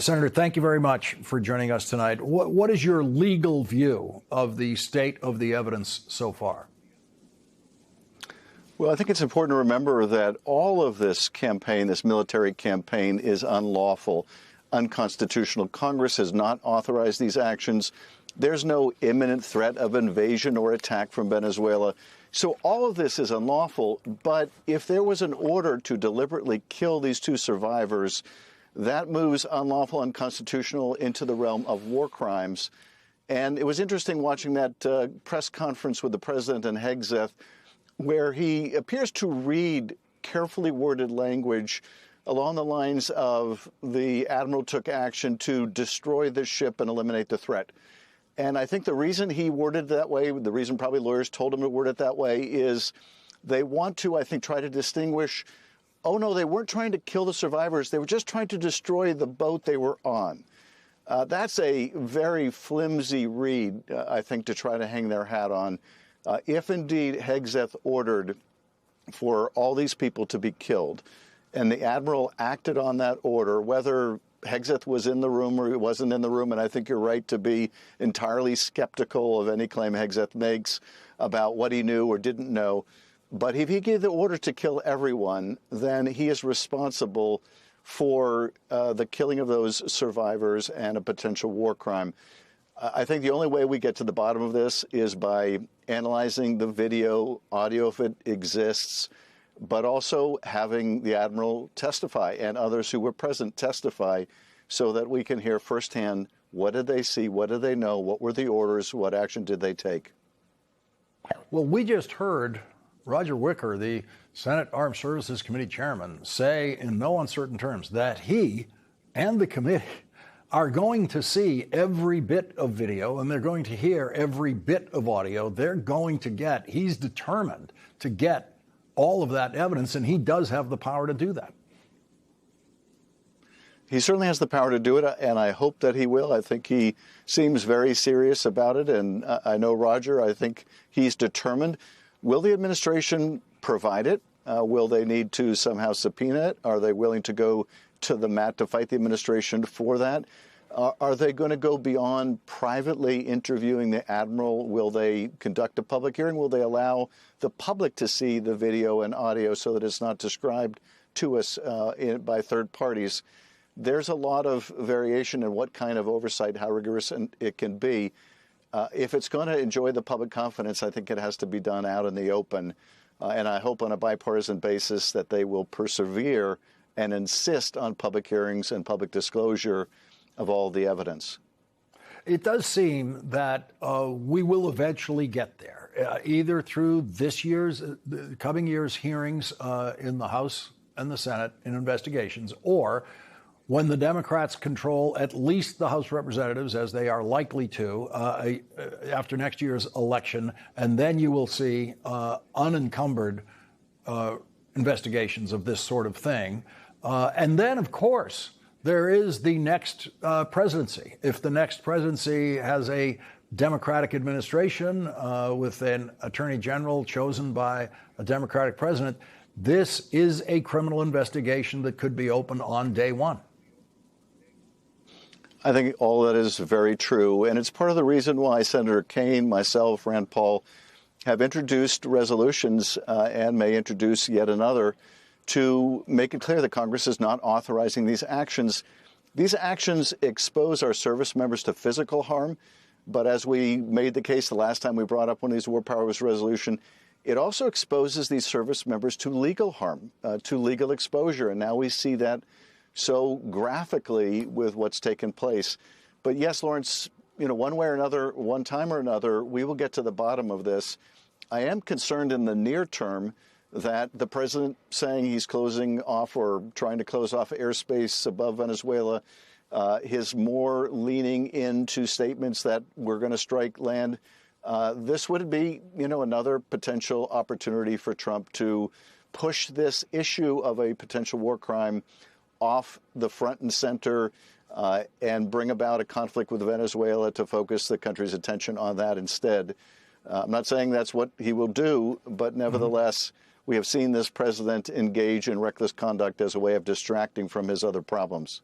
Senator, thank you very much for joining us tonight. What is your legal view of the state of the evidence so far? Well, I think it's important to remember that all of this campaign, this military campaign, is unlawful, unconstitutional. Congress has not authorized these actions. There's no imminent threat of invasion or attack from Venezuela. So all of this is unlawful. But if there was an order to deliberately kill these two survivors, that moves unlawful, unconstitutional into the realm of war crimes. And it was interesting watching that press conference with the president in Hegseth, where he appears to read carefully worded language along the lines of the admiral took action to destroy the ship and eliminate the threat. And I think the reason he worded it that way, the reason probably lawyers told him to word it that way, is they want to, I think, try to distinguish, oh, no, they weren't trying to kill the survivors. They were just trying to destroy the boat they were on. That's a very flimsy read, I think, to try to hang their hat on. If indeed Hegseth ordered for all these people to be killed, and the admiral acted on that order, whether Hegseth was in the room or he wasn't in the room, and I think you're right to be entirely skeptical of any claim Hegseth makes about what he knew or didn't know. But if he gave the order to kill everyone, then he is responsible for the killing of those survivors and a potential war crime. I think the only way we get to the bottom of this is by analyzing the video, audio if it exists, but also having the admiral testify and others who were present testify so that we can hear firsthand what did they see, what did they know, what were the orders, what action did they take. Well, we just heard Roger Wicker, the Senate Armed Services Committee chairman, say in no uncertain terms that he and the committee are going to see every bit of video and they're going to hear every bit of audio. He's determined to get all of that evidence, and he does have the power to do that. He certainly has the power to do it, and I hope that he will. I think he seems very serious about it, and I know Roger. I think he's determined. Will the administration provide it? Will they need to somehow subpoena it? Are they willing to go to the mat to fight the administration for that? Are they going to go beyond privately interviewing the admiral? Will they conduct a public hearing? Will they allow the public to see the video and audio so that it's not described to us by third parties? There's a lot of variation in what kind of oversight, how rigorous it can be. If it's going to enjoy the public confidence, I think it has to be done out in the open. And I hope on a bipartisan basis that they will persevere and insist on public hearings and public disclosure of all the evidence. It does seem that we will eventually get there, either through this year's, coming year's hearings in the House and the Senate in investigations, or when the Democrats control at least the House of Representatives, as they are likely to after next year's election, and then you will see unencumbered investigations of this sort of thing. And then, of course, there is the next presidency. If the next presidency has a Democratic administration with an attorney general chosen by a Democratic president, this is a criminal investigation that could be opened on day one. I think all that is very true, and it's part of the reason why Senator Kaine, myself, Rand Paul have introduced resolutions and may introduce yet another to make it clear that Congress is not authorizing these actions. These actions expose our service members to physical harm, but as we made the case the last time we brought up one of these War Powers resolution, it also exposes these service members to legal harm, to legal exposure, and now we see that so graphically with what's taken place. But yes, Lawrence, one way or another, one time or another, we will get to the bottom of this. I am concerned in the near term that the president saying he's closing off or trying to close off airspace above Venezuela, his more leaning into statements that we're going to strike land. This would be, another potential opportunity for Trump to push this issue of a potential war crime off the front and center and bring about a conflict with Venezuela to focus the country's attention on that instead. I'm not saying that's what he will do, but nevertheless, we have seen this president engage in reckless conduct as a way of distracting from his other problems.